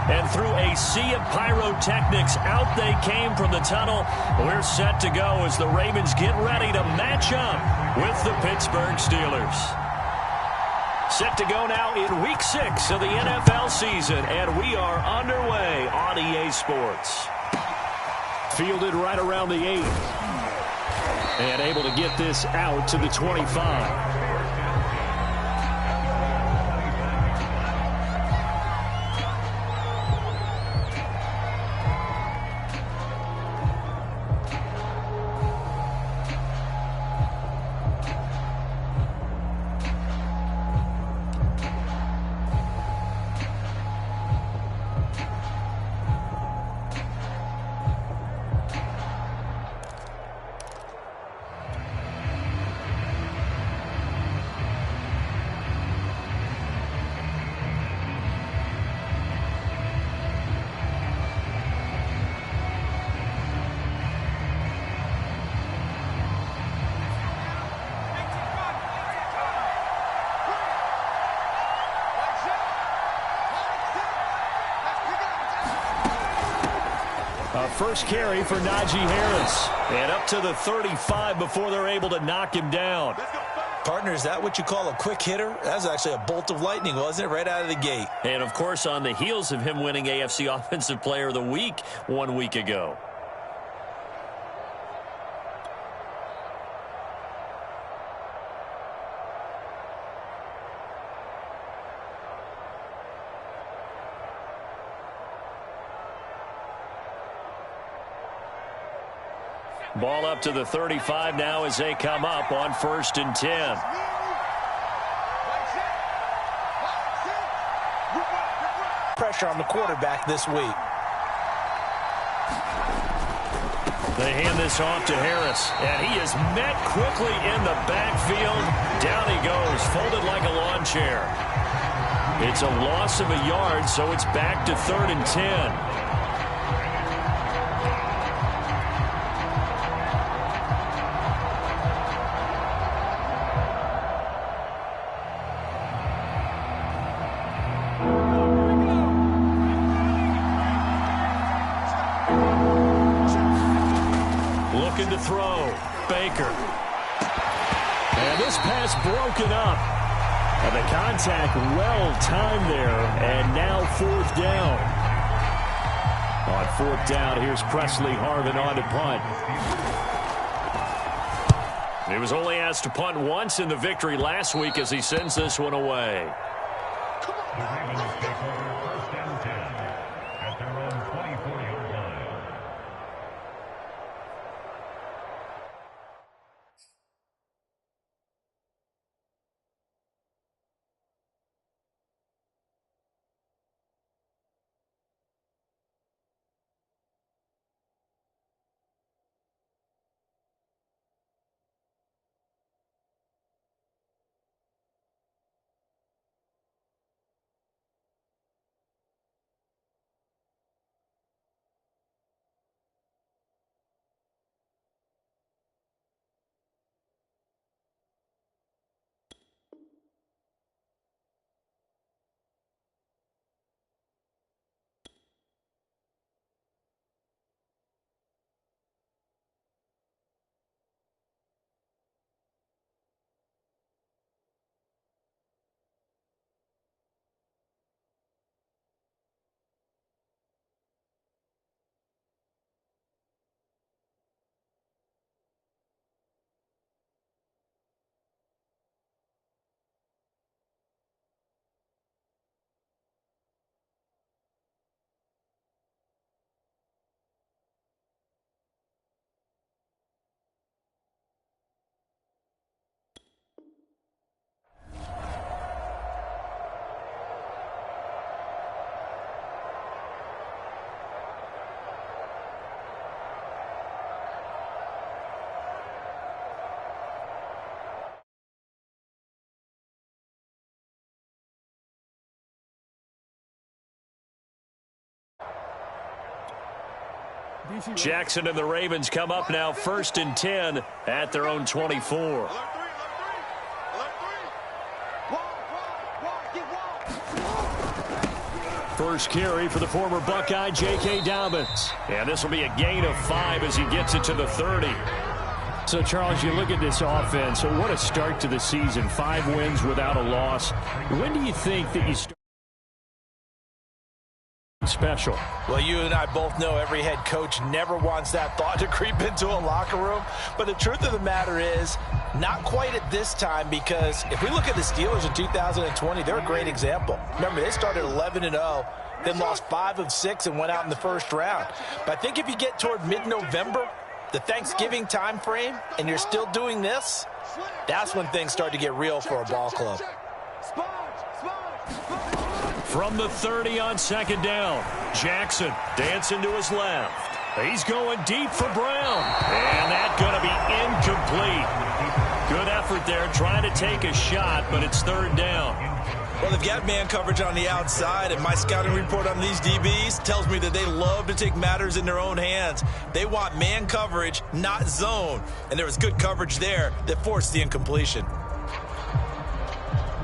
And through a sea of pyrotechnics, out they came from the tunnel. We're set to go as the Ravens get ready to match up with the Pittsburgh Steelers. Set to go now in Week 6 of the NFL season, and we are underway on EA Sports. Fielded right around the 8. And able to get this out to the 25. First carry for Najee Harris. And up to the 35 before they're able to knock him down. Partner, is that what you call a quick hitter? That was actually a bolt of lightning, wasn't it? Right out of the gate. And, of course, on the heels of him winning AFC Offensive Player of the Week 1 week ago. Ball up to the 35 now as they come up on 1st and 10. Pressure on the quarterback this week. They hand this off to Harris, and he is met quickly in the backfield. Down he goes, folded like a lawn chair. It's a loss of a yard, so it's back to 3rd and 10. Looking to throw. Baker. And this pass broken up. And the contact well timed there. And now 4th down. On 4th down, here's Presley Harvin on to punt. He was only asked to punt once in the victory last week as he sends this one away. The Ravens take over 1st and 10 at their own 24-yard line. Jackson and the Ravens come up now 1st and 10 at their own 24. First carry for the former Buckeye, J.K. Dobbins. And this will be a gain of 5 as he gets it to the 30. So, Charles, you look at this offense. So what a start to the season. 5 wins without a loss. When do you think that you start special? Well, you and I both know every head coach never wants that thought to creep into a locker room. But the truth of the matter is, not quite at this time, because if we look at the Steelers in 2020, they're a great example. Remember, they started 11-0, then lost 5 of 6 and went out in the first round. But I think if you get toward mid-November, the Thanksgiving time frame, and you're still doing this, that's when things start to get real for a ball club. From the 30 on second down, Jackson dancing to his left. He's going deep for Brown. And that's going to be incomplete. Good effort there trying to take a shot, but it's third down. Well, they've got man coverage on the outside, and my scouting report on these DBs tells me that they love to take matters in their own hands. They want man coverage, not zone. And there was good coverage there that forced the incompletion.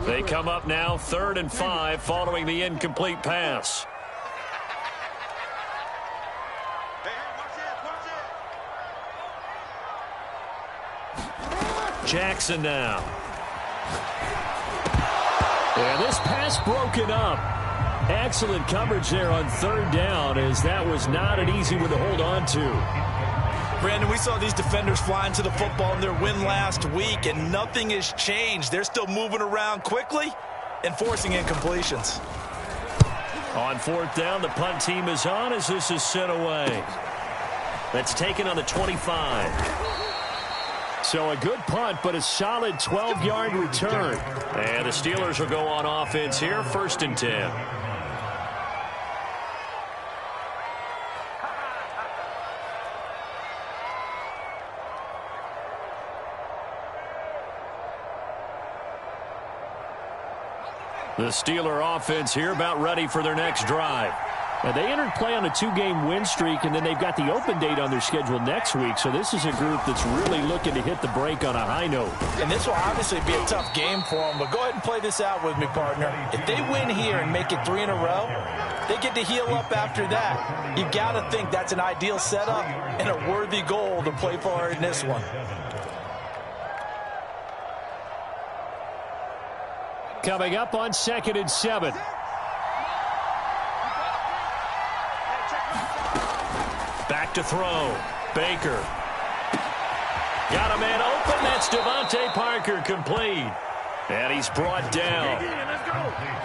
They come up now 3rd and 5 following the incomplete pass. Jackson now. And this pass broken up. Excellent coverage there on 3rd down, as that was not an easy one to hold on to. Brandon, we saw these defenders flying to the football in their win last week, and nothing has changed. They're still moving around quickly and forcing incompletions. On 4th down, the punt team is on as this is sent away. That's taken on the 25. So a good punt, but a solid 12-yard return. And the Steelers will go on offense here, 1st and 10. The Steeler offense here about ready for their next drive. Now, they entered play on a 2-game win streak, and then they've got the open date on their schedule next week. So this is a group that's really looking to hit the break on a high note. And this will obviously be a tough game for them, but go ahead and play this out with me, partner. If they win here and make it 3 in a row, they get to heal up after that. You got to think that's an ideal setup and a worthy goal to play for in this one. Coming up on 2nd and 7. Back to throw. Baker. Got a man open. That's Devontae Parker, complete. And he's brought down.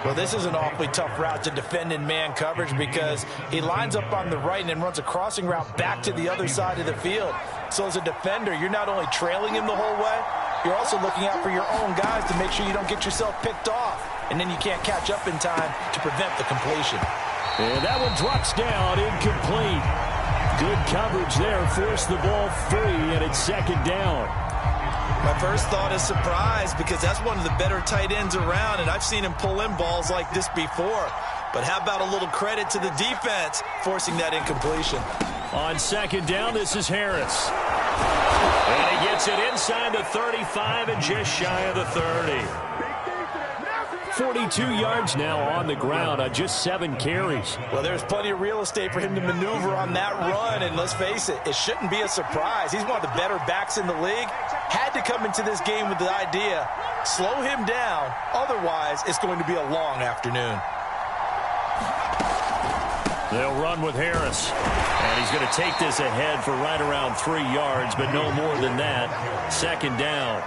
Well, this is an awfully tough route to defend in man coverage, because he lines up on the right and then runs a crossing route back to the other side of the field. So as a defender, you're not only trailing him the whole way, you're also looking out for your own guys to make sure you don't get yourself picked off. And then you can't catch up in time to prevent the completion. And that one drops down, incomplete. Good coverage there, forced the ball free, and it's 2nd down. My first thought is surprise, because that's one of the better tight ends around, and I've seen him pull in balls like this before. But how about a little credit to the defense forcing that incompletion? On 2nd down, this is Harris. And he gets it inside the 35 and just shy of the 30. 42 yards now on the ground on just 7 carries. Well, there's plenty of real estate for him to maneuver on that run, and let's face it, it shouldn't be a surprise. He's one of the better backs in the league. Had to come into this game with the idea, slow him down, otherwise it's going to be a long afternoon. They'll run with Harris. And he's going to take this ahead for right around 3 yards, but no more than that. 2nd down.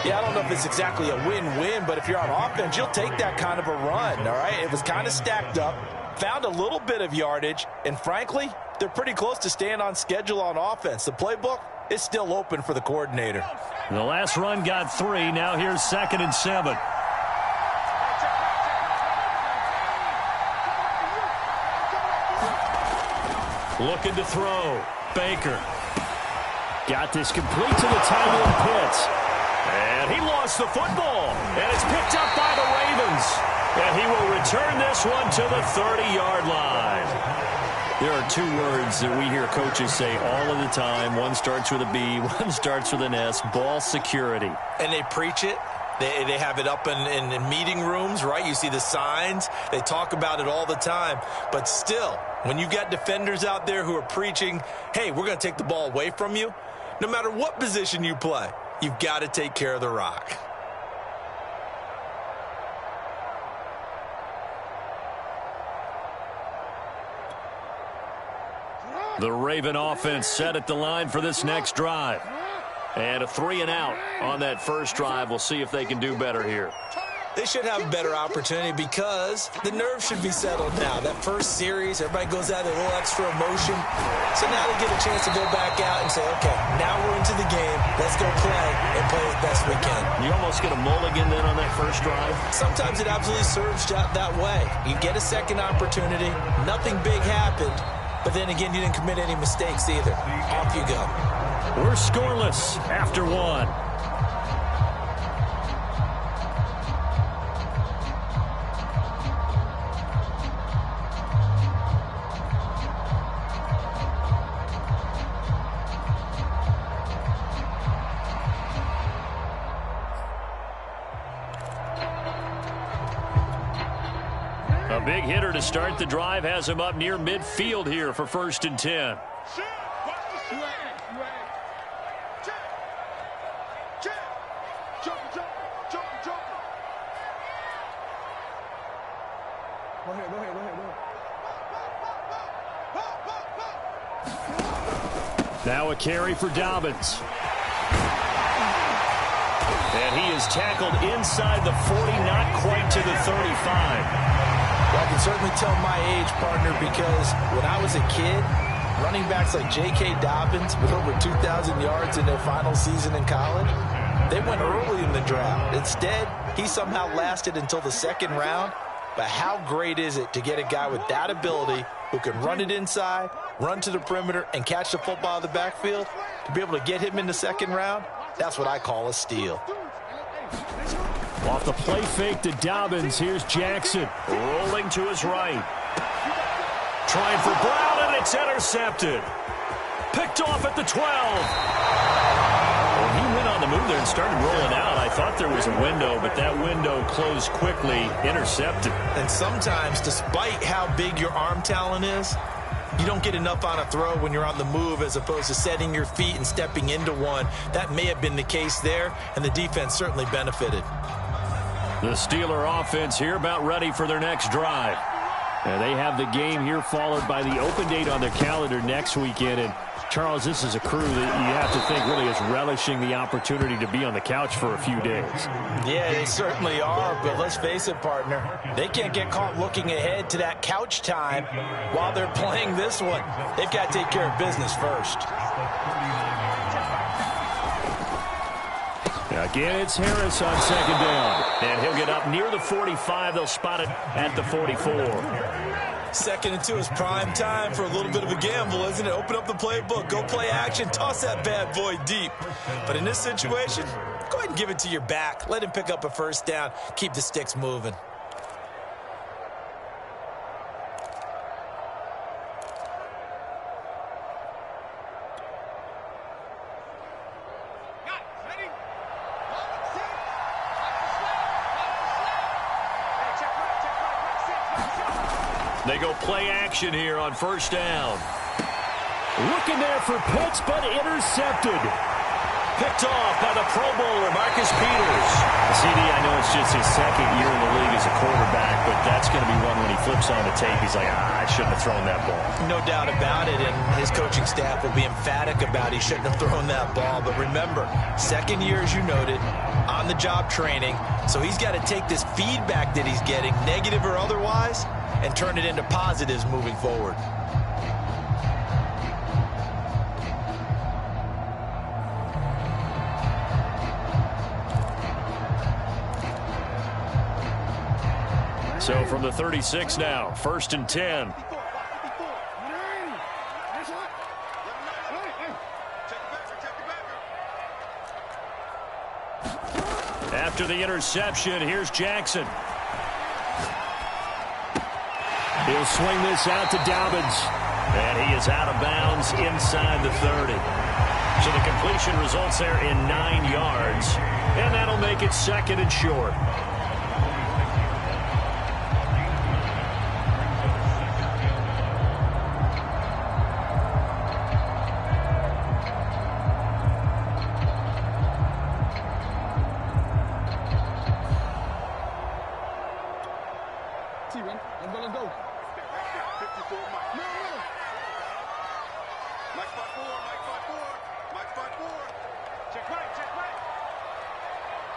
Yeah, I don't know if it's exactly a win-win, but if you're on offense, you'll take that kind of a run, all right? It was kind of stacked up, found a little bit of yardage, and frankly, they're pretty close to staying on schedule on offense. The playbook is still open for the coordinator. The last run got 3. Now here's 2nd and 7. Looking to throw. Baker. Got this complete to the tight end Pitts. And he lost the football. And it's picked up by the Ravens. And he will return this one to the 30-yard line. There are 2 words that we hear coaches say all of the time. One starts with a B, one starts with an S. Ball security. And they preach it, They have it up in meeting rooms, right? You see the signs. They talk about it all the time. But still, when you've got defenders out there who are preaching, hey, we're going to take the ball away from you, no matter what position you play, you've got to take care of the rock. The Raven offense set at the line for this next drive. And a 3-and-out on that first drive. We'll see if they can do better here. They should have a better opportunity because the nerves should be settled now. That first series, everybody goes out with a little extra emotion. So now they get a chance to go back out and say, okay, now we're into the game. Let's go play and play as best we can. You almost get a mulligan then on that first drive? Sometimes it absolutely serves that way. You get a second opportunity. Nothing big happened. But then again, you didn't commit any mistakes either. Off you go. We're scoreless after one. A big hitter to start the drive has him up near midfield here for 1st and 10. Now a carry for Dobbins. And he is tackled inside the 40, not quite to the 35. Well, I can certainly tell my age, partner, because when I was a kid, running backs like J.K. Dobbins with over 2,000 yards in their final season in college, they went early in the draft. Instead, he somehow lasted until the 2nd round. But how great is it to get a guy with that ability who can run it inside, run to the perimeter, and catch the football in the backfield? To be able to get him in the 2nd round, that's what I call a steal. Off the play fake to Dobbins, here's Jackson. Rolling to his right. Trying for Brown, and it's intercepted. Picked off at the 12. Well, he went on the move there and started rolling out. I thought there was a window, but that window closed quickly, intercepted. And sometimes, despite how big your arm talent is, you don't get enough on a throw when you're on the move as opposed to setting your feet and stepping into one. That may have been the case there, and the defense certainly benefited. The Steeler offense here about ready for their next drive. And they have the game here followed by the open date on their calendar next weekend. And Charles, this is a crew that you have to think really is relishing the opportunity to be on the couch for a few days. Yeah, they certainly are, but let's face it, partner. They can't get caught looking ahead to that couch time while they're playing this one. They've got to take care of business first. Again, it's Harris on 2nd down. And he'll get up near the 45. They'll spot it at the 44. 2nd and 2 is prime time for a little bit of a gamble, isn't it? Open up the playbook, go play action, toss that bad boy deep. But in this situation, go ahead and give it to your back. Let him pick up a 1st down. Keep the sticks moving. They go play action here on 1st down. Looking there for Pitts, but intercepted. Picked off by the Pro Bowler, Marcus Peters. CD, I know it's just his 2nd year in the league as a quarterback, but that's going to be one when he flips on the tape. He's like, I shouldn't have thrown that ball. No doubt about it, and his coaching staff will be emphatic about he shouldn't have thrown that ball. But remember, 2nd year, as you noted, on-the-job training, so he's got to take this feedback that he's getting, negative or otherwise, and turn it into positives moving forward. So from the 36 now, 1st and 10. After the interception, here's Jackson. He'll swing this out to Dobbins. And he is out of bounds inside the 30. So the completion results there in 9 yards. And that'll make it 2nd and short. Let's go. 54, Mike. No. Mike 5-4. Mike 5-4. Check right.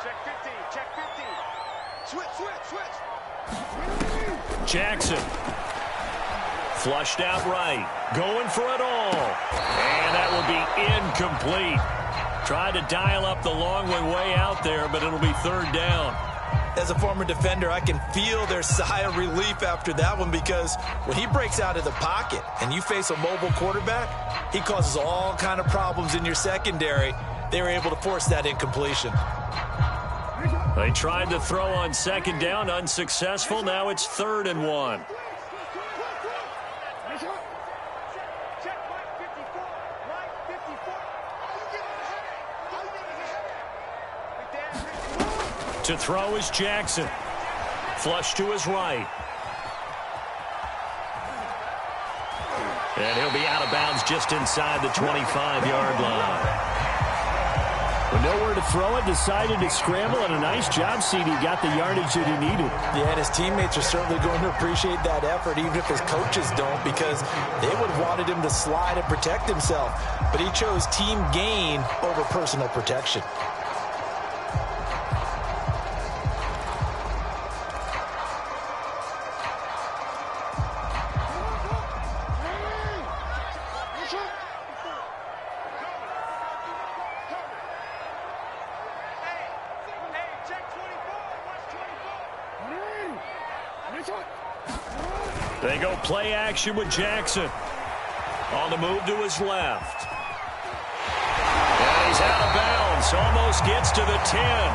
Check 50. Switch. Jackson. Flushed out right. Going for it all. And that will be incomplete. Tried to dial up the long way out there, but it'll be 3rd down. As a former defender, I can feel their sigh of relief after that one, because when he breaks out of the pocket and you face a mobile quarterback, he causes all kind of problems in your secondary. They were able to force that incompletion. They tried to throw on 2nd down, unsuccessful. Now it's 3rd and 1. To throw is Jackson. Flush to his right. And he'll be out of bounds just inside the 25-yard line. With nowhere to throw it, decided to scramble, and a nice job, CD. Got the yardage that he needed. Yeah, and his teammates are certainly going to appreciate that effort, even if his coaches don't, because they would have wanted him to slide and protect himself. But he chose team gain over personal protection. They go play action with Jackson. On the move to his left. And he's out of bounds. Almost gets to the 10.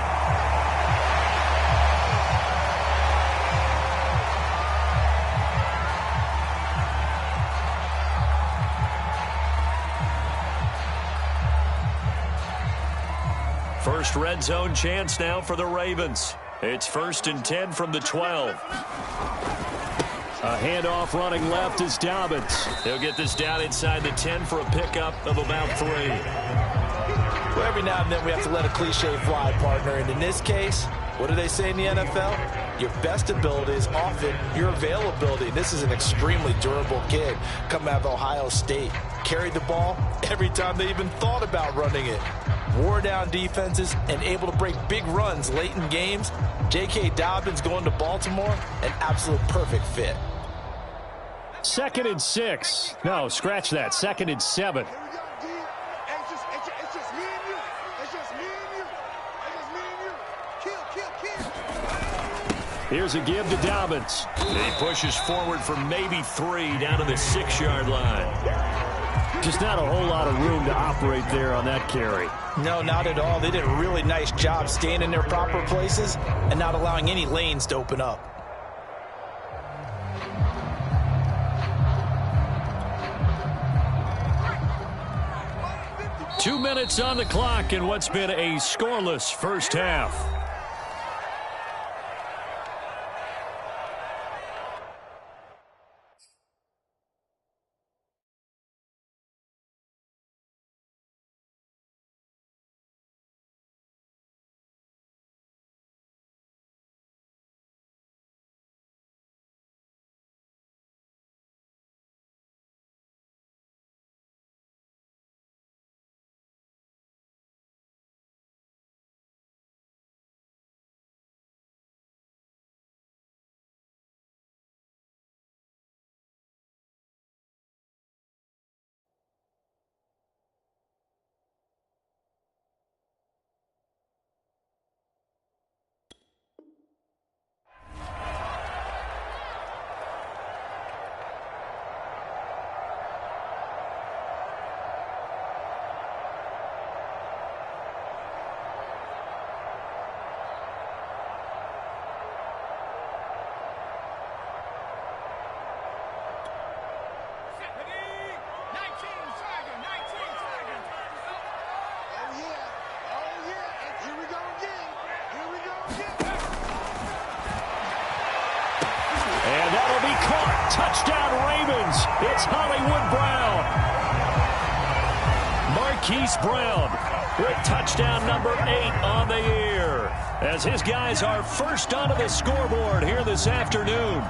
First red zone chance now for the Ravens. It's 1st and 10 from the 12. A handoff running left is Dobbins. He'll get this down inside the 10 for a pickup of about 3. Well, every now and then we have to let a cliche fly, partner. And in this case, what do they say in the NFL? Your best ability is often your availability. This is an extremely durable kid coming out of Ohio State. Carried the ball every time they even thought about running it. Wore down defenses and able to break big runs late in games. J.K. Dobbins going to Baltimore, an absolute perfect fit. 2nd and 6. No, scratch that. 2nd and 7. Here's a give to Dobbins. He pushes forward for maybe 3 down to the 6-yard line. Just not a whole lot of room to operate there on that carry. No, not at all. They did a really nice job staying in their proper places and not allowing any lanes to open up. Two minutes on the clock in what's been a scoreless first half. touchdown Ravens. It's Hollywood Brown. Marquise Brown with touchdown number 8 on the year, as his guys are first onto the scoreboard here this afternoon.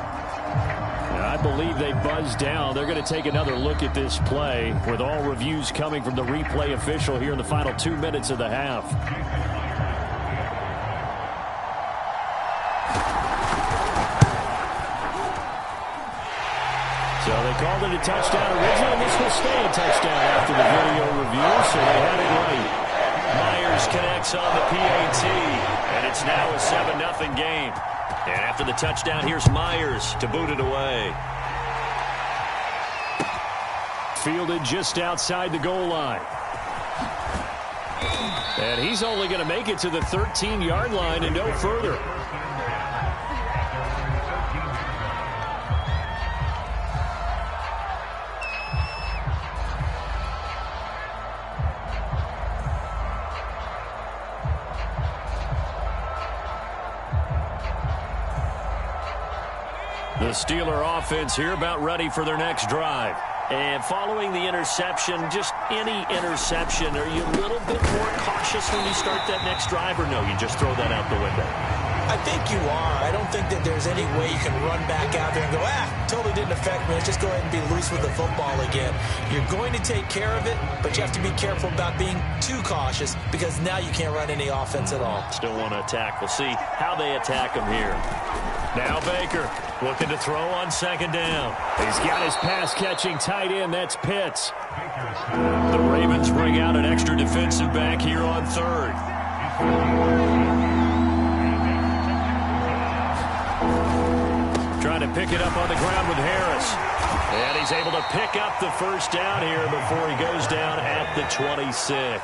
I believe they buzzed down. They're going to take another look at this play, with all reviews coming from the replay official here in the final 2 minutes of the half. So they called it a touchdown originally. This will stay a touchdown after the video review, so they had it right. Myers connects on the PAT, and it's now a 7-0 game. And after the touchdown, here's Myers to boot it away. Fielded just outside the goal line. And he's only going to make it to the 13-yard line and no further. The Steeler offense here about ready for their next drive. And following the interception, just any interception, are you a little bit more cautious when you start that next drive, or no, you just throw that out the window? I think you are. I don't think that there's any way you can run back out there and go, totally didn't affect me. Let's just go ahead and be loose with the football again. You're going to take care of it, but you have to be careful about being too cautious, because now you can't run any offense at all. Still want to attack. We'll see how they attack him here. Now Baker looking to throw on second down. He's got his pass-catching tight end. That's Pitts. The Ravens bring out an extra defensive back here on third. Trying to pick it up on the ground with Harris. And he's able to pick up the first down here before he goes down at the 26.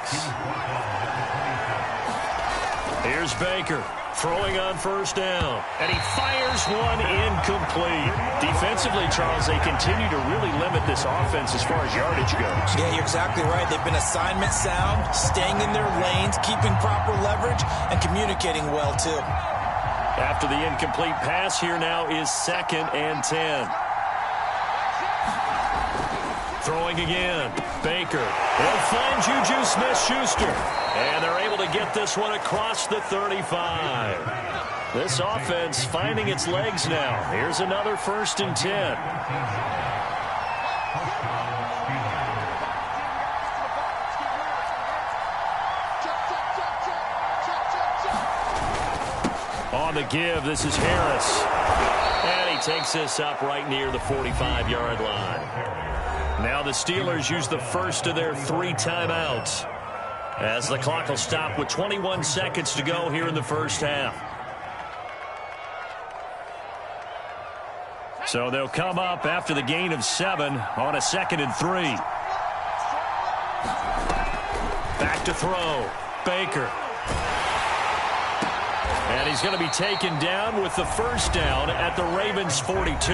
Here's Baker throwing on first down. And he fires one incomplete. Defensively, Charles, they continue to really limit this offense as far as yardage goes. Yeah, you're exactly right. They've been assignment sound, staying in their lanes, keeping proper leverage, and communicating well, too. After the incomplete pass, here now is 2nd and 10. Throwing again. Baker. He'll find Juju Smith-Schuster. And they're able to get this one across the 35. This offense finding its legs now. Here's another 1st and 10. On the give, this is Harris. And he takes this up right near the 45-yard line. Now the Steelers use the first of their 3 timeouts, as the clock will stop with 21 seconds to go here in the first half. So they'll come up after the gain of 7 on a 2nd and 3. Back to throw. Baker. And he's going to be taken down with the first down at the Ravens' 42.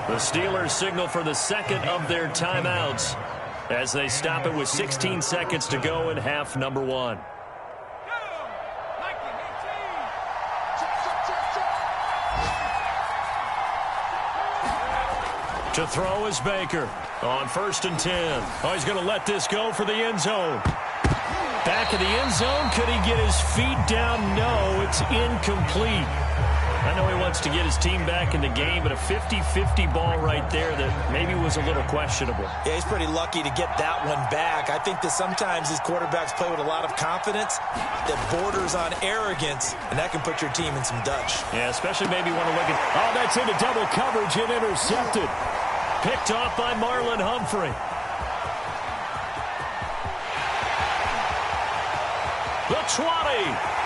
The Steelers signal for the 2nd of their timeouts as they stop it with 16 seconds to go in half number 1. To throw is Baker on 1st and 10. Oh, he's going to let this go for the end zone. Back of the end zone. Could he get his feet down? No, it's incomplete. I know he wants to get his team back in the game, but a 50-50 ball right there that maybe was a little questionable. Yeah, he's pretty lucky to get that one back. I think that sometimes these quarterbacks play with a lot of confidence that borders on arrogance, and that can put your team in some Dutch. Yeah, especially maybe want to look at, oh, that's into double coverage and intercepted. Picked off by Marlon Humphrey. The 20.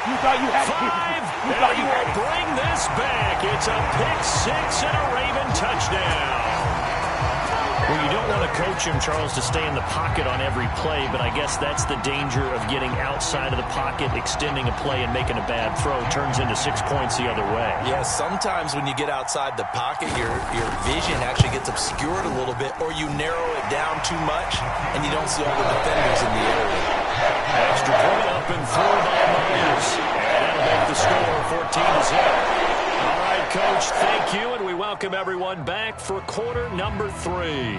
You thought you had 5. And he will bring this back. It's a pick 6 and a Raven touchdown. Well, you don't want to coach him, Charles, to stay in the pocket on every play, but I guess that's the danger of getting outside of the pocket, extending a play, and making a bad throw. Turns into 6 points the other way. Yeah, sometimes when you get outside the pocket, your vision actually gets obscured a little bit, or you narrow it down too much, and you don't see all the defenders in the area. Extra point up and through by Myers. And that'll make the score 14-0. All right, well, Coach. Thank you, and we welcome everyone back for quarter number 3.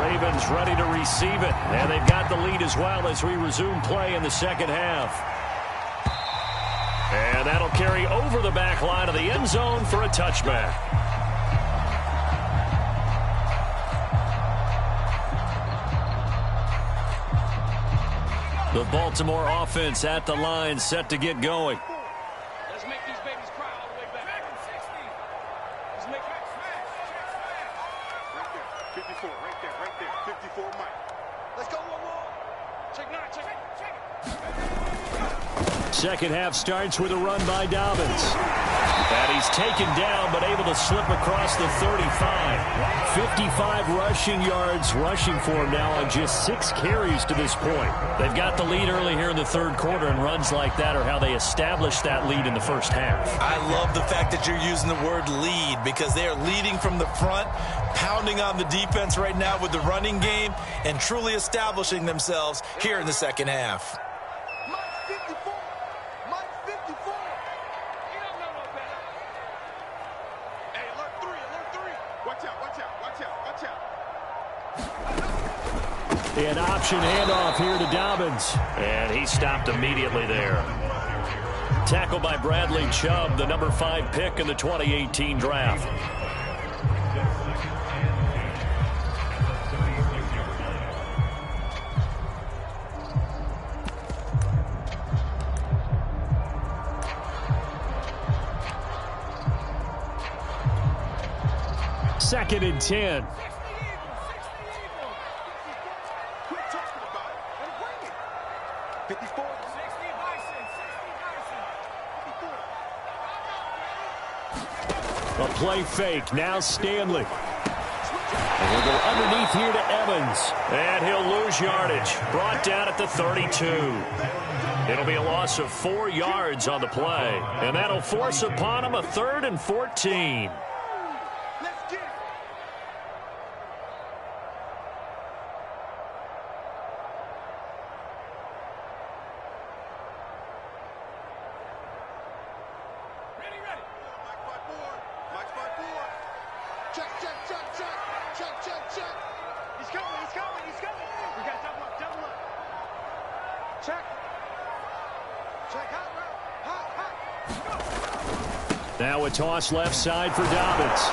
Ravens ready to receive it, and they've got the lead as well as we resume play in the second half. And that'll carry over the back line of the end zone for a touchback. The Baltimore offense at the line, set to get going. Let's make these babies cry all the way back. Let's make it smash. Right there. 54, right there. 54, Mike. Let's go, one. Check 9, check it. Second half starts with a run by Dobbins. And he's taken down, but able to slip across the 35. 55 rushing yards rushing for him now on just 6 carries to this point. They've got the lead early here in the third quarter, and runs like that are how they established that lead in the first half. I love the fact that you're using the word lead, because they are leading from the front, pounding on the defense right now with the running game, and truly establishing themselves here in the second half. Mike 54. Mike 54. You don't know no better. Hey, alert 3. Watch out. An option handoff here to Dobbins. And he stopped immediately there. Tackled by Bradley Chubb, the number 5 pick in the 2018 draft. Second and 10. Quit talking about it and bring it. 54. 60 Bison. 54. A play fake. Now Stanley. And he'll go underneath here to Evans. And he'll lose yardage. Brought down at the 32. It'll be a loss of 4 yards on the play. And that'll force upon him a 3rd and 14. Let's get it. Ready. Mike's by board. Check. He's coming. We got double up. Check. Hot. Now a toss left side for Dobbins.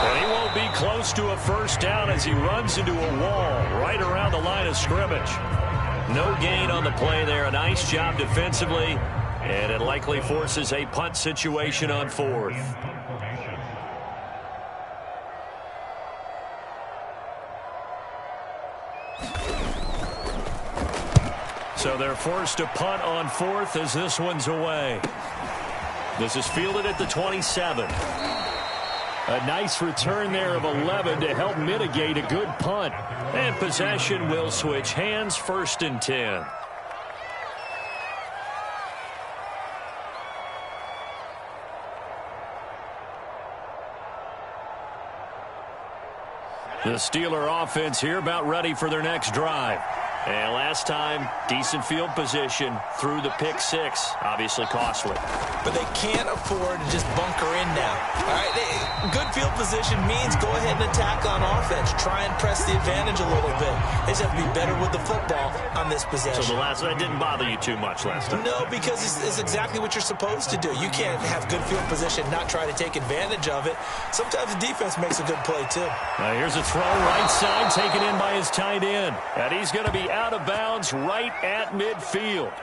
And he won't be close to a first down as he runs into a wall right around the line of scrimmage. No gain on the play there. A nice job defensively. And it likely forces a punt situation on 4th. So they're forced to punt on 4th as this one's away. This is fielded at the 27. A nice return there of 11 to help mitigate a good punt. And possession will switch hands, 1st and 10. The Steeler offense here about ready for their next drive. And last time, decent field position through the pick 6. Obviously costly. But they can't afford to just bunker in now. All right, good field position means go ahead and attack on offense. Try and press the advantage a little bit. They just have to be better with the football on this possession. So the last one didn't bother you too much last time? No, because it's exactly what you're supposed to do. You can't have good field position, not try to take advantage of it. Sometimes the defense makes a good play, too. Here's a throw right side taken in by his tight end. And he's going to be out of bounds right at midfield.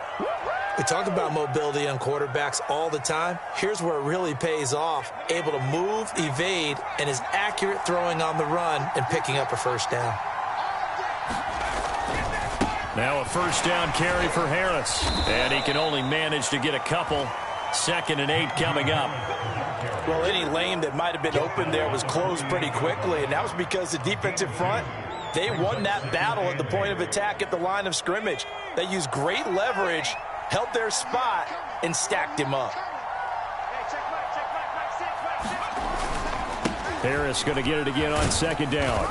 We talk about mobility on quarterbacks all the time. Here's where it really pays off. Able to move, evade, and is accurate throwing on the run and picking up a first down. Now a first down carry for Harris. And he can only manage to get a couple. 2nd and 8 coming up. Well, any lane that might have been open there was closed pretty quickly, and that was because the defensive front, they won that battle at the point of attack at the line of scrimmage. They used great leverage, held their spot, and stacked him up. Harris going to get it again on 2nd down.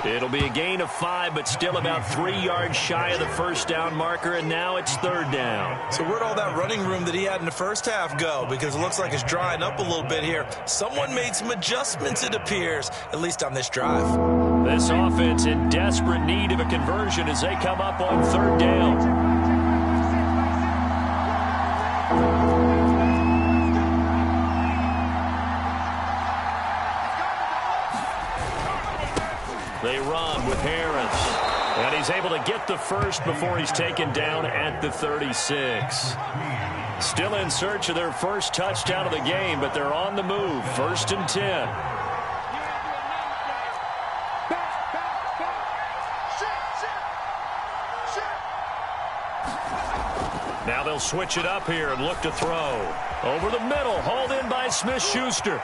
It'll be a gain of 5, but still about 3 yards shy of the first down marker, and now it's 3rd down. So where'd all that running room that he had in the first half go? Because it looks like it's drying up a little bit here. Someone made some adjustments, it appears, at least on this drive. This offense in desperate need of a conversion as they come up on 3rd down. They run with Harris. And he's able to get the first before he's taken down at the 36. Still in search of their first touchdown of the game, but they're on the move. 1st and 10. Now they'll switch it up here and look to throw. Over the middle, hauled in by Smith-Schuster.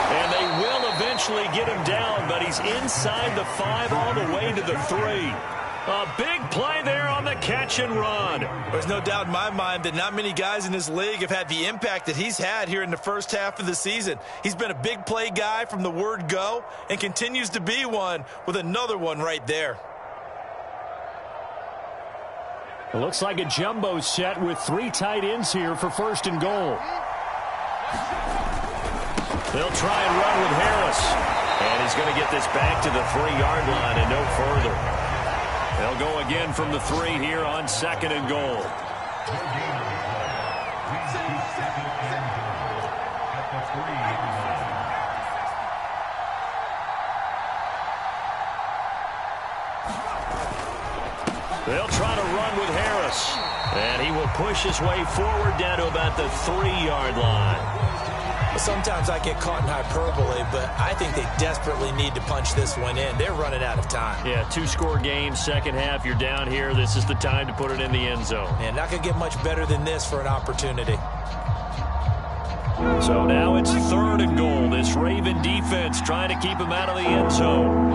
And they will eventually get him down, but he's inside the 5 all the way to the 3. A big play there on the catch and run. There's no doubt in my mind that not many guys in this league have had the impact that he's had here in the first half of the season. He's been a big play guy from the word go and continues to be one with another one right there. It looks like a jumbo set with 3 tight ends here for 1st and goal. They'll try and run with Harris. And he's going to get this back to the 3-yard line and no further. They'll go again from the 3 here on 2nd and goal. They'll try to run with Harris. And he will push his way forward down to about the 3-yard line. Sometimes I get caught in hyperbole, but I think they desperately need to punch this one in. They're running out of time. Yeah, 2-score game, second half. You're down here. This is the time to put it in the end zone. And not going to get much better than this for an opportunity. So now it's 3rd and goal. This Raven defense trying to keep him out of the end zone.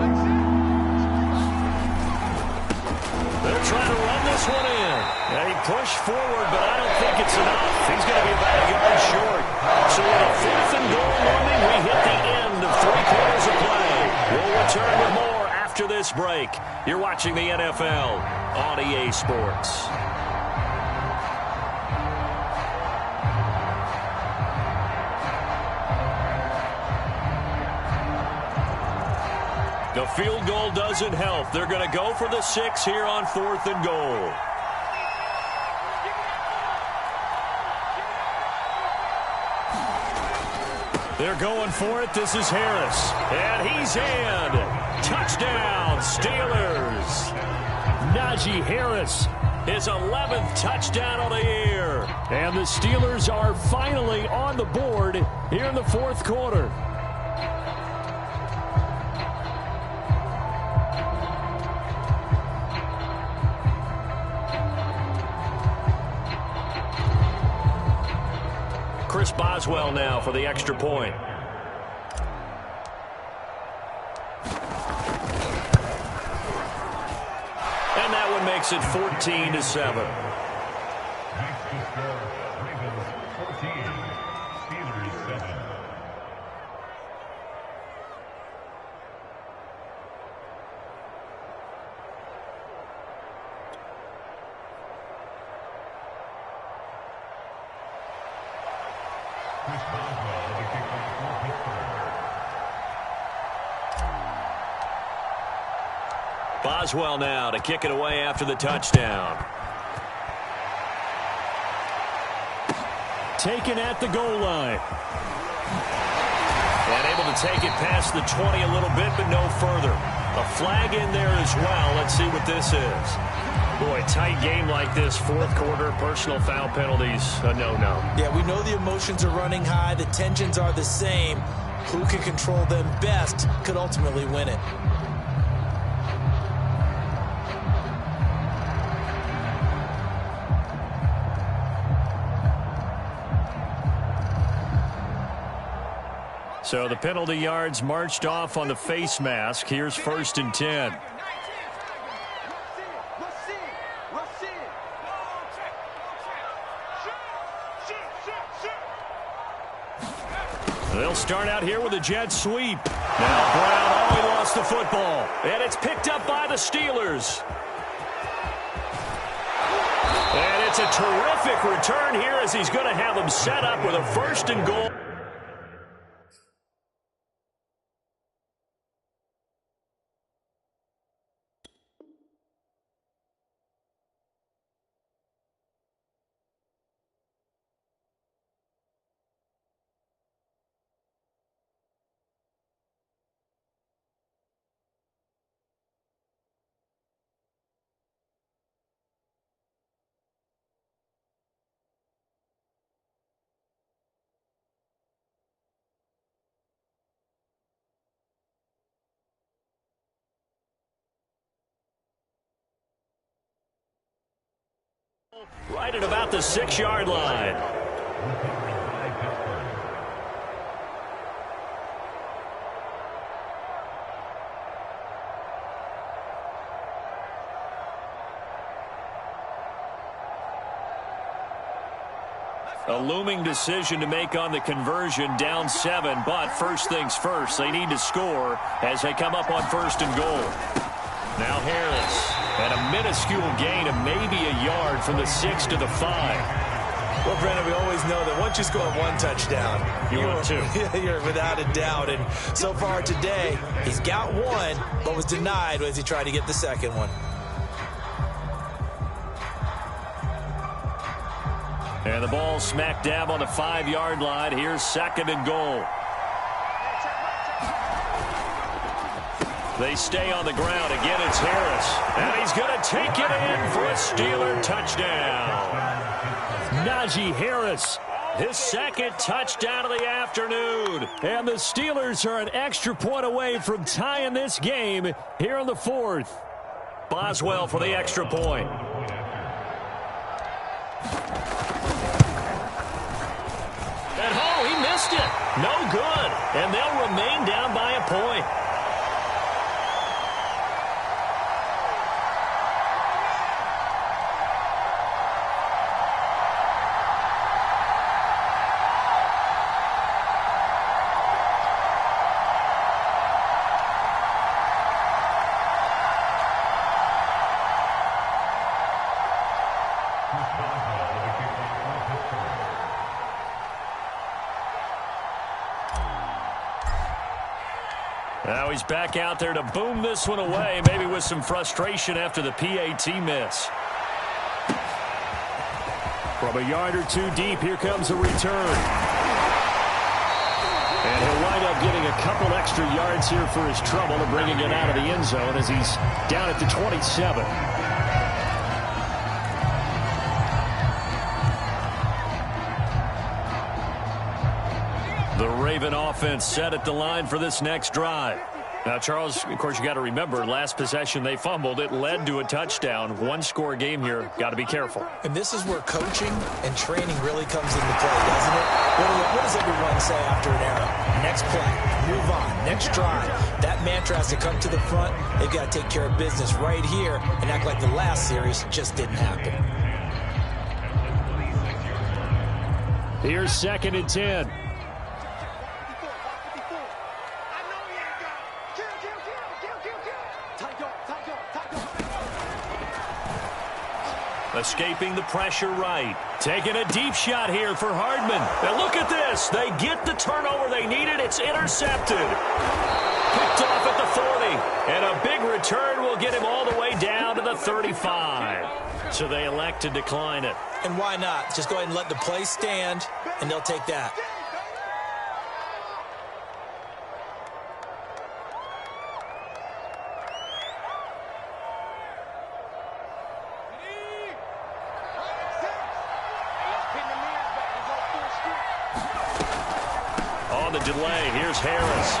They're trying to run this one in. And he pushed forward, but I don't think it's enough. He's going to be about a yard short. So with a 4th and goal warning, we hit the end of 3 quarters of play. We'll return with more after this break. You're watching the NFL on EA Sports. The field goal doesn't help. They're going to go for the 6 here on 4th and goal. They're going for it. This is Harris. And he's in. Touchdown, Steelers. Najee Harris, his 11th touchdown of the year. And the Steelers are finally on the board here in the 4th quarter. Chris Boswell now for the extra point. And that one makes it 14-7. Next to score, Ravens 14, Steelers 7. Chris Boswell will be kicked off for Pittsburgh. Boswell now to kick it away after the touchdown. Taken at the goal line. And able to take it past the 20 a little bit, but no further. A flag in there as well. Let's see what this is. Boy, tight game like this, 4th quarter, personal foul penalties, a no-no. Yeah, we know the emotions are running high. The tensions are the same. Who can control them best could ultimately win it. So the penalty yards marched off on the face mask. Here's 1st and 10. They'll start out here with a jet sweep. Now Brown, he lost the football. And it's picked up by the Steelers. And it's a terrific return here as he's going to have them set up with a 1st and goal. Right at about the 6-yard line. A looming decision to make on the conversion, down 7, but first things first, they need to score as they come up on 1st and goal. Now Harris, and a minuscule gain of maybe a yard from the 6 to the 5. Well, Brendan, we always know that once you score 1 touchdown, you're without a doubt. And so far today, he's got 1, but was denied as he tried to get the 2nd one. And the ball smack dab on the 5-yard line. Here's 2nd and goal. They stay on the ground. Again, it's Harris. And he's going to take it in for a Steeler touchdown. Najee Harris, his 2nd touchdown of the afternoon. And the Steelers are an extra point away from tying this game here in the 4th. Boswell for the extra point. And he missed it. No good. And they'll remain down by a point. Now he's back out there to boom this one away, maybe with some frustration after the PAT miss. From a yard or 2 deep, here comes a return. And he'll wind up getting a couple extra yards here for his trouble and bringing it out of the end zone as he's down at the 27. The Raven offense set at the line for this next drive. Now, Charles, of course, you got to remember, last possession they fumbled. It led to a touchdown. 1-score game here. Got to be careful. And this is where coaching and training really comes into play, doesn't it? What does everyone say after an error? Next play, move on, next drive. That mantra has to come to the front. They've got to take care of business right here and act like the last series just didn't happen. Here's 2nd and 10. Escaping the pressure right. Taking a deep shot here for Hardman. And look at this. They get the turnover they needed. It's intercepted. Picked off at the 40. And a big return will get him all the way down to the 35. So they elect to decline it. And why not? Just go ahead and let the play stand, and they'll take that. On the delay, here's Harris.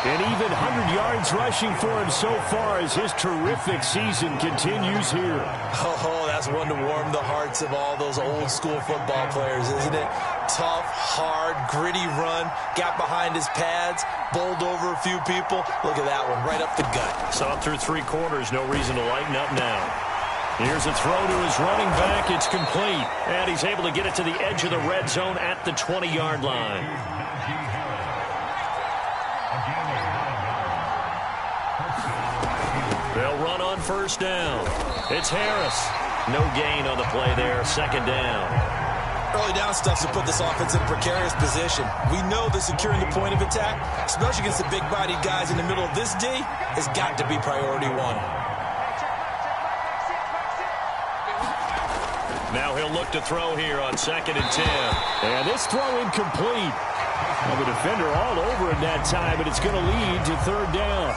And even 100 yards rushing for him so far as his terrific season continues here. Oh, that's one to warm the hearts of all those old school football players, isn't it? Tough, hard, gritty run, got behind his pads, bowled over a few people. Look at that one, right up the gut. Saw it through 3 quarters, no reason to lighten up now. Here's a throw to his running back. It's complete. And he's able to get it to the edge of the red zone at the 20-yard line. They'll run on first down. It's Harris. No gain on the play there. Second down. Early down stuff to put this offense in a precarious position. We know that securing the point of attack, especially against the big-bodied guys in the middle of this D, has got to be priority one. Now he'll look to throw here on 2nd and 10. And this throw incomplete. Well, the defender all over it that time, but it's going to lead to 3rd down.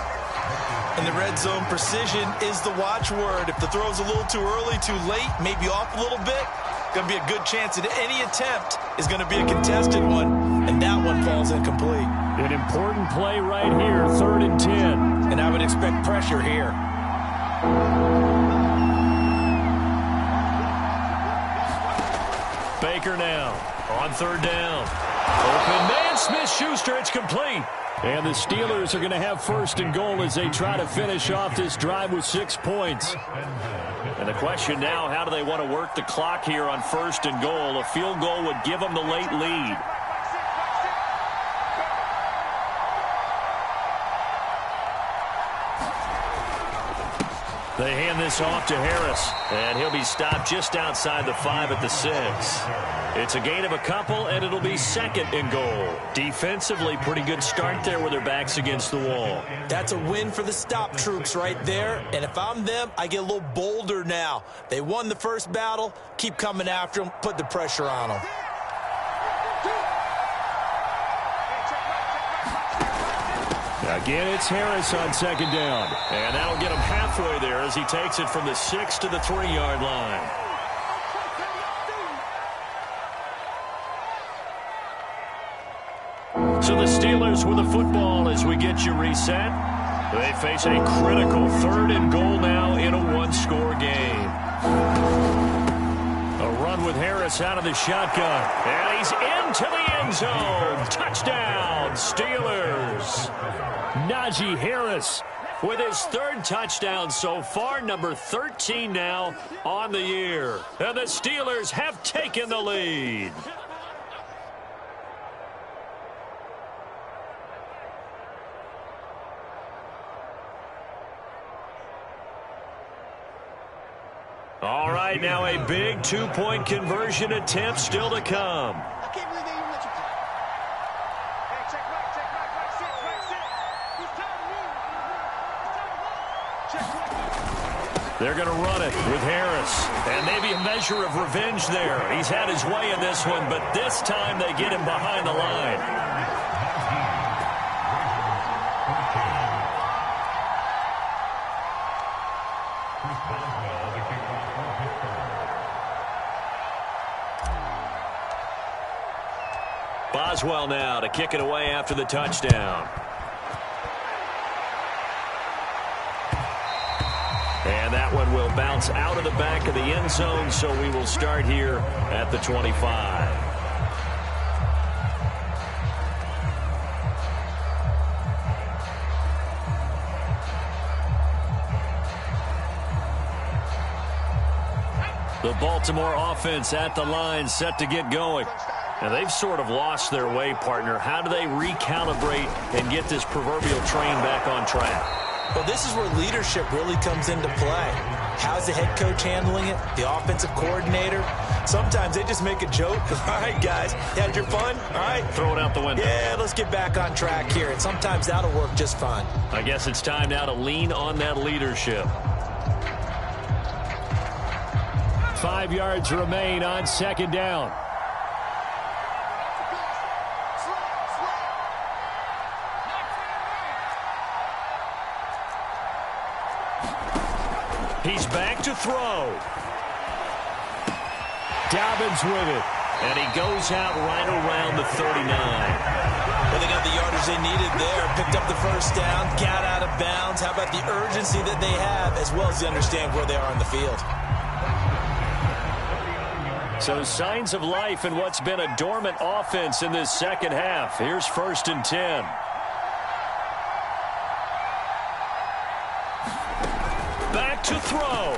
In the red zone, precision is the watchword. If the throw's a little too early, too late, maybe off a little bit, going to be a good chance that any attempt is going to be a contested one, and that one falls incomplete. An important play right here, 3rd and 10. And I would expect pressure here. Baker now on 3rd down. Open man, Smith-Schuster, it's complete. And the Steelers are going to have 1st and goal as they try to finish off this drive with 6 points. And the question now, how do they want to work the clock here on 1st and goal? A field goal would give them the late lead. They hand this off to Harris, and he'll be stopped just outside the 5 at the 6. It's a gain of a couple, and it'll be 2nd and goal. Defensively, pretty good start there with their backs against the wall. That's a win for the stop troops right there, and if I'm them, I get a little bolder now. They won the first battle, keep coming after them, put the pressure on them. Again, it's Harris on 2nd down. And that'll get him halfway there as he takes it from the 6 to the 3-yard line. So the Steelers with the football as we get you reset. They face a critical 3rd and goal now in a one-score game. A run with Harris out of the shotgun. And he's into the end zone. Touchdown, Steelers. Najee Harris with his 3rd touchdown so far, number 13 now on the year. And the Steelers have taken the lead. All right, now a big 2-point conversion attempt still to come. I can't believe they even let you play. Hey, check right, sit, sit. It's time to move. Check right. They're going to run it with Harris. And maybe a measure of revenge there. He's had his way in this one, but this time they get him behind the line. Boswell now to kick it away after the touchdown. And that one will bounce out of the back of the end zone, so we will start here at the 25. The Baltimore offense at the line, set to get going. Now, they've sort of lost their way, partner. How do they recalibrate and get this proverbial train back on track? Well, this is where leadership really comes into play. How's the head coach handling it? The offensive coordinator? Sometimes they just make a joke. All right, guys, had your fun? All right. Throw it out the window. Yeah, let's get back on track here. And sometimes that'll work just fine. I guess it's time now to lean on that leadership. 5 yards remain on 2nd down. He's back to throw. Dobbins with it. And he goes out right around the 39. Well, they got the yardage they needed there. Picked up the first down, got out of bounds. How about the urgency that they have, as well as they understand where they are on the field? So signs of life in what's been a dormant offense in this second half. Here's 1st and 10. Back to throw.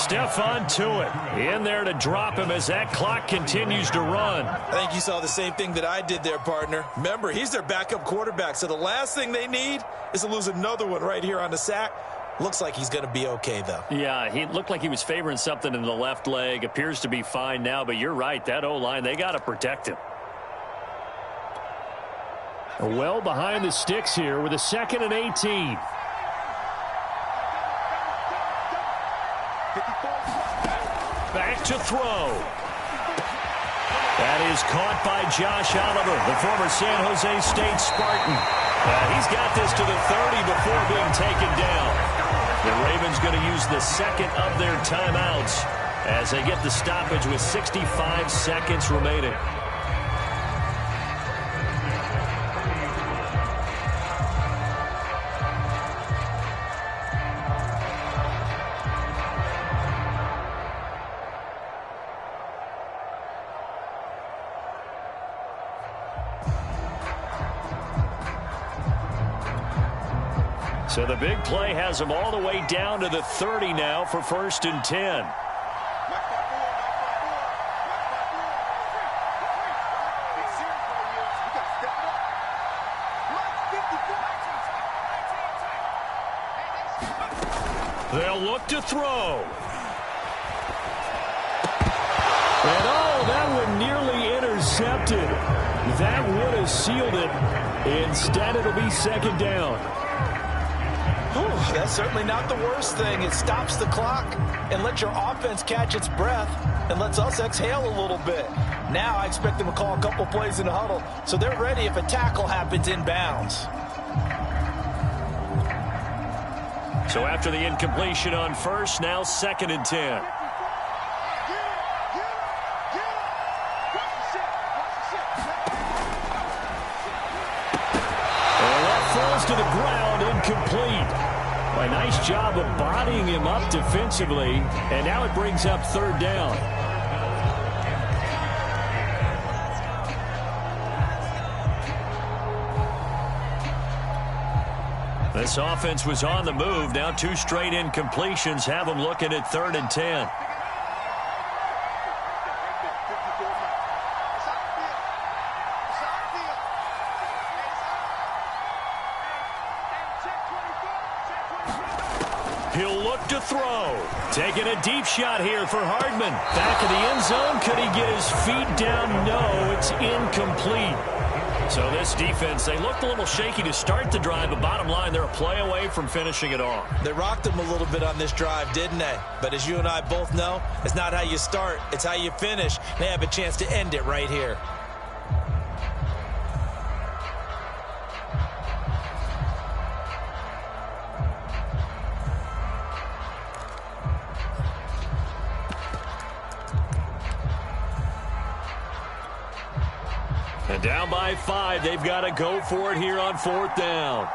Stephon Tuitt in there to drop him as that clock continues to run. I think you saw the same thing that I did there, partner. Remember, he's their backup quarterback, so the last thing they need is to lose another one right here on the sack. Looks like he's going to be okay, though. Yeah, he looked like he was favoring something in the left leg. Appears to be fine now, but you're right. That O-line, they got to protect him. Well behind the sticks here with a 2nd and 18. Back to throw. That is caught by Josh Oliver, the former San Jose State Spartan. He's got this to the 30 before being taken down. The Ravens going to use the second of their timeouts as they get the stoppage with 65 seconds remaining. So the big play has them all the way down to the 30 now for 1st and 10. They'll look to throw. And oh, that one nearly intercepted. That would have sealed it. Instead, it'll be 2nd down. That's certainly not the worst thing. It stops the clock and lets your offense catch its breath and lets us exhale a little bit. Now I expect them to call a couple plays in the huddle so they're ready if a tackle happens inbounds. So after the incompletion on 1st, now 2nd and 10. Falls to the ground, incomplete. A nice job of bodying him up defensively, and now it brings up 3rd down. This offense was on the move. Now 2 straight incompletions have them looking at 3rd and 10. He'll look to throw. Taking a deep shot here for Hardman. Back of the end zone. Could he get his feet down? No, it's incomplete. So this defense, they looked a little shaky to start the drive, but bottom line, they're a play away from finishing it off. They rocked him a little bit on this drive, didn't they? But as you and I both know, it's not how you start, it's how you finish. They have a chance to end it right here. And down by 5, they've got to go for it here on 4th down.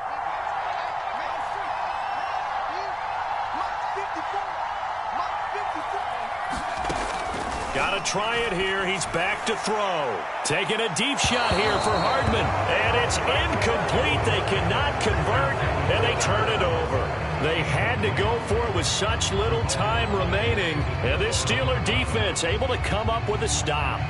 Got to try it here. He's back to throw. Taking a deep shot here for Hardman. And it's incomplete. They cannot convert, and they turn it over. They had to go for it with such little time remaining. And this Steeler defense able to come up with a stop.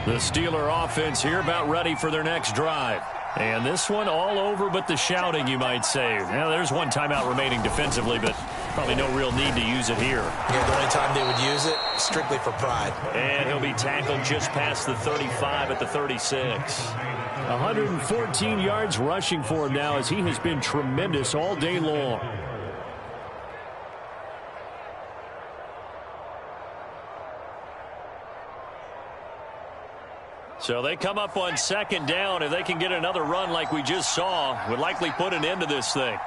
The Steeler offense here about ready for their next drive. And this one all over but the shouting, you might say. Now, there's one timeout remaining defensively, but probably no real need to use it here. Yeah, the only time they would use it, strictly for pride. And he'll be tackled just past the 35 at the 36. 114 yards rushing for him now as he has been tremendous all day long. So they come up on 2nd down. If they can get another run like we just saw, would likely put an end to this thing.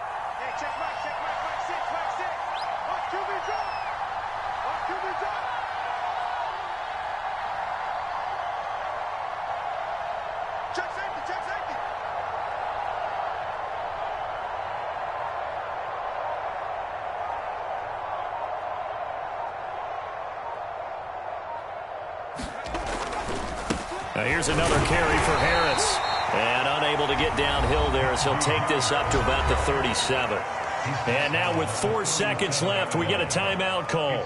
Now here's another carry for Harris. And unable to get downhill there as he'll take this up to about the 37. And now with 4 seconds left, we get a timeout call.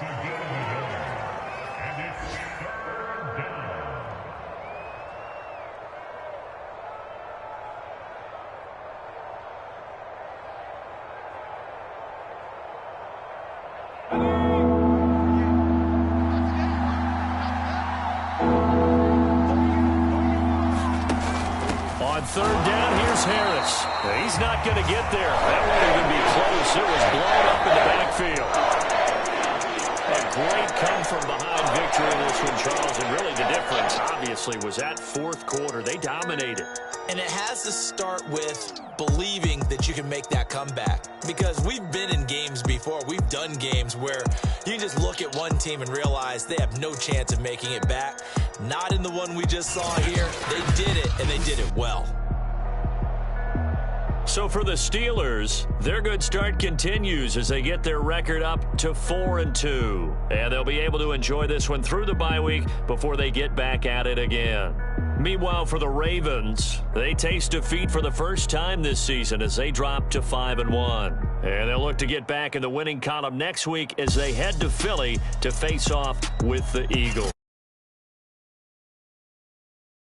On third down, here's Harris. He's not going to get there. That won't even be close. It was blown up in the backfield. A great come-from-behind victory in this one, Charles. And really the difference, obviously, was that fourth quarter. They dominated. And it has to start with believing that you can make that comeback. Because we've been in games before. We've done games where you can just look at one team and realize they have no chance of making it back. Not in the one we just saw here. They did it, and they did it well. So for the Steelers, their good start continues as they get their record up to 4-2. And they'll be able to enjoy this one through the bye week before they get back at it again. Meanwhile, for the Ravens, they taste defeat for the first time this season as they drop to 5-1. And they'll look to get back in the winning column next week as they head to Philly to face off with the Eagles.